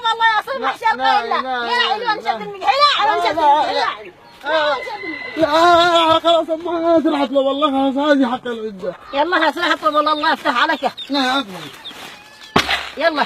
والله يا صرمح شرقة إلا يا علون شد المقهى علون شد المقهى لا خلاص ما سرحت له والله خلاص هذه حق العدة. يلا سرحت له والله الله يفتح عليك. لا أقبل. يلا.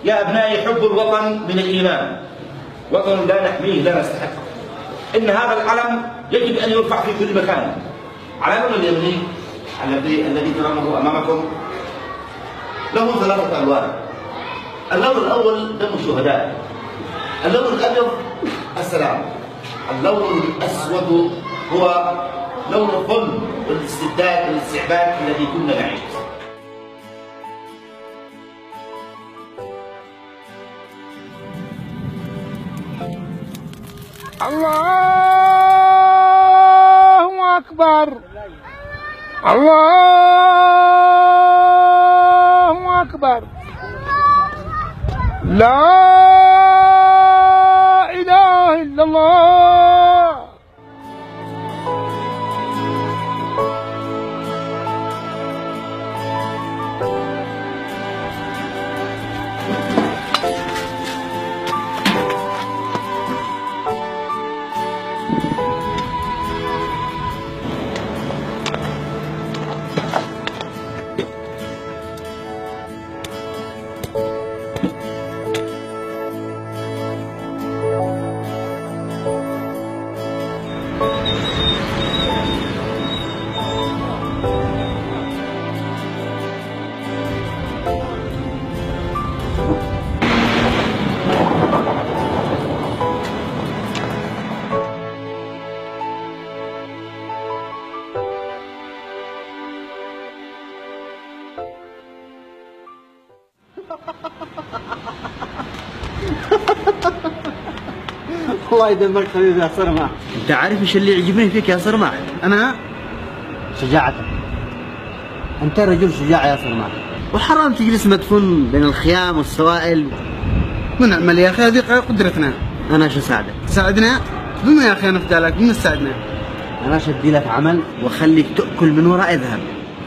يا أبنائي حب الوطن من الإيمان، وطن لا نحميه لا نستحقه. إن هذا العلم يجب أن يرفع في كل مكان. علمنا اليمني الذي ترونه أمامكم له 3 ألوان. اللون الأول دم الشهداء، اللون الأبيض السلام، اللون الأسود هو لون الظلم والاستبداد والاستعباد الذي كنا نعيشه. الله أكبر الله أكبر لا إله إلا الله. الله يدمرك حبيبي يا صرمح. انت عارف ايش اللي يعجبني فيك يا صرمح؟ انا شجاعتك. انت رجل شجاع يا صرمح. وحرام تجلس مدفون بين الخيام والسوائل. ونعمل يا اخي هذه قدرتنا. انا شو اساعدك؟ تساعدنا؟ بما يا اخي نفدالك بما تساعدنا. انا شدي لك عمل واخليك تاكل من وراء ذهب.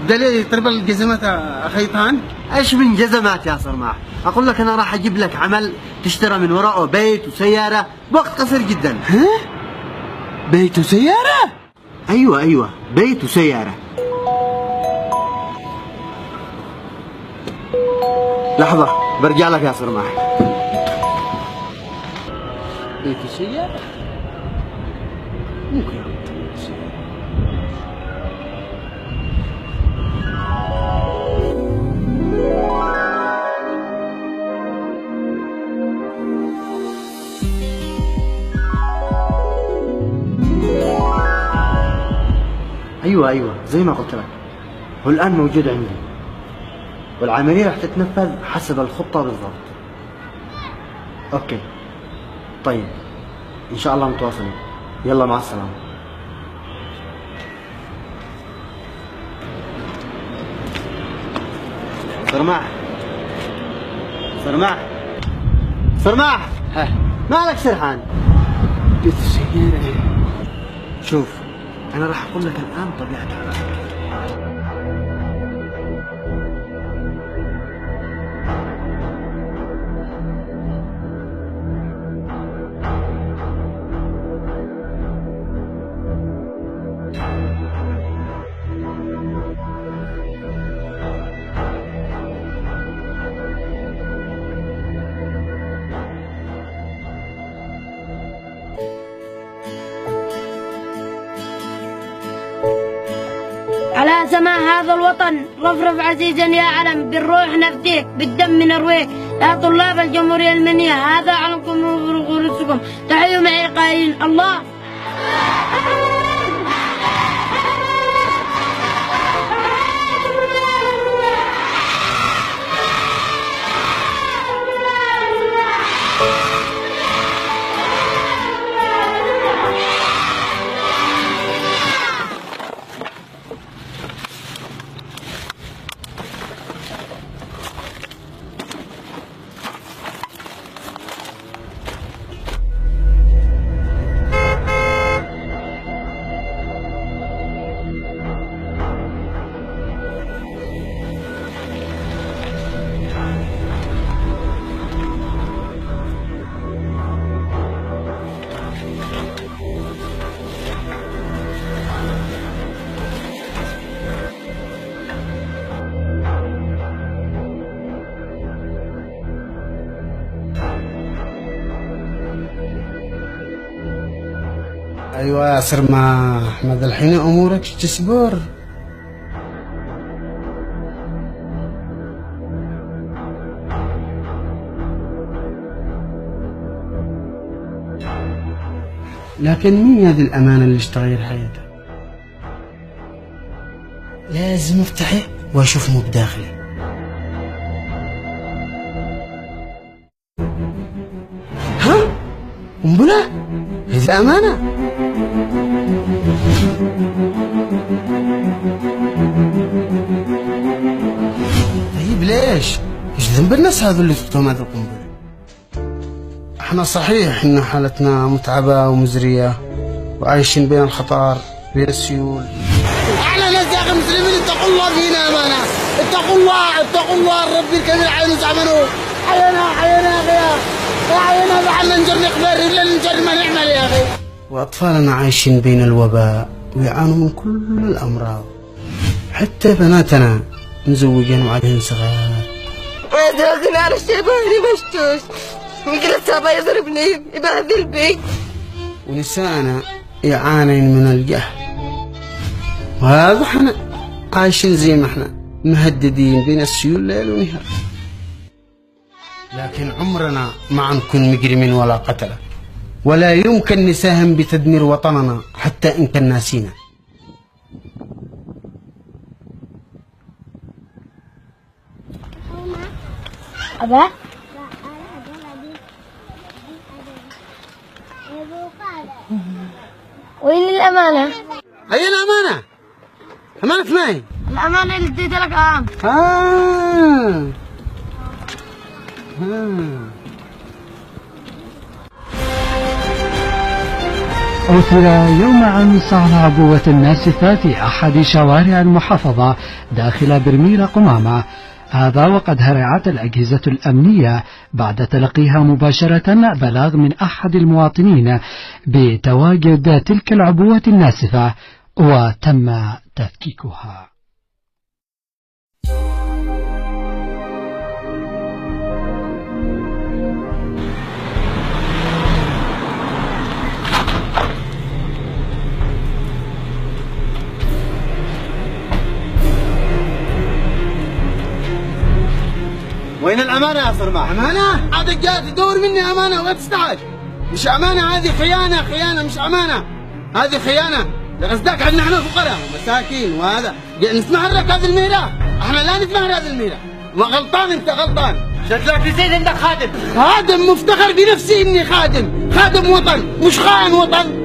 دليل تربى الجزمات اخيطان؟ ايش من جزمات يا صرمح؟ اقول لك انا راح اجيب لك عمل تشترى من وراءه بيت وسياره بوقت قصير جدا. ها؟ بيت وسياره؟ ايوه بيت وسياره. لحظه برجع لك يا صرمح. بيت وسياره؟ ممكن. ايوه زي ما قلت لك، هو الان موجود عندي والعمليه راح تتنفذ حسب الخطه بالضبط. اوكي طيب ان شاء الله متواصلين. يلا مع السلامه. صرماح ها مالك سرحان؟ بيت السياره. شوف انا راح اقول لك الان طبيعه عملك. يا سماء هذا الوطن رفرف عزيزا يا علم، بالروح نفديك بالدم نرويك يا طلاب الجمهورية المنية، هذا علمكم ورسكم، تحيوا معي قائلين الله. ايوه يا سرماح، ما الحين امورك تصبر. لكن مين هذه الامانه اللي تغير حياتك؟ لازم افتحه واشوف مو بداخلي. ها؟ قنبله؟ هذه امانه؟ طيب ليش؟ ايش ذنب الناس هذول اللي تحطهم هذه القنبله؟ احنا صحيح ان حالتنا متعبه ومزريه وعايشين بين الخطر بين السيول. احنا ناس يا اخي مسلمين، اتقوا الله فينا امانه، اتقوا الله اتقوا الله الرب الكبير عين زعمنه. حينا يا اخي، حينا بعنا نجر نقبر الا نجر ما نعمل يا اخي. واطفالنا عايشين بين الوباء ويعانوا من كل الامراض، حتى بناتنا مزوجين وعليهم صغار. داخل على الشيباني مشتوش، يمكن السابع يضربني يبهدل بي، ونساءنا يعانين من الجهل. وهذا احنا عايشين زي ما احنا مهددين بين السيول ليل ونهار، لكن عمرنا ما نكون مجرمين ولا قتلة، ولا يمكن نساهم بتدمير وطننا حتى إن كان ناسينا. أبا وين الأمانة؟ أي الأمانة؟ أمانة معي؟ الأمانة اللي اديتها لك عام. أثر يوم أمس على عبوة ناسفة في أحد شوارع المحافظة داخل برميل قمامة، هذا وقد هرعت الأجهزة الأمنية بعد تلقيها مباشرة بلاغ من أحد المواطنين بتواجد تلك العبوة الناسفة، وتم تفكيكها. وين الأمانة يا صرماح؟ أمانة؟ هذا جاي تدور مني أمانة ولا تستعج؟ مش أمانة، هذه خيانة مش أمانة، هذه خيانة. قصدك عندنا احنا فقراء ومساكين، وهذا نسمع لك هذه الميرة، احنا لا نسمع هذه الميرة. غلطان انت غلطان. شكلك نسيت انك خادم. خادم مفتخر بنفسي اني خادم وطن، مش خاين وطن.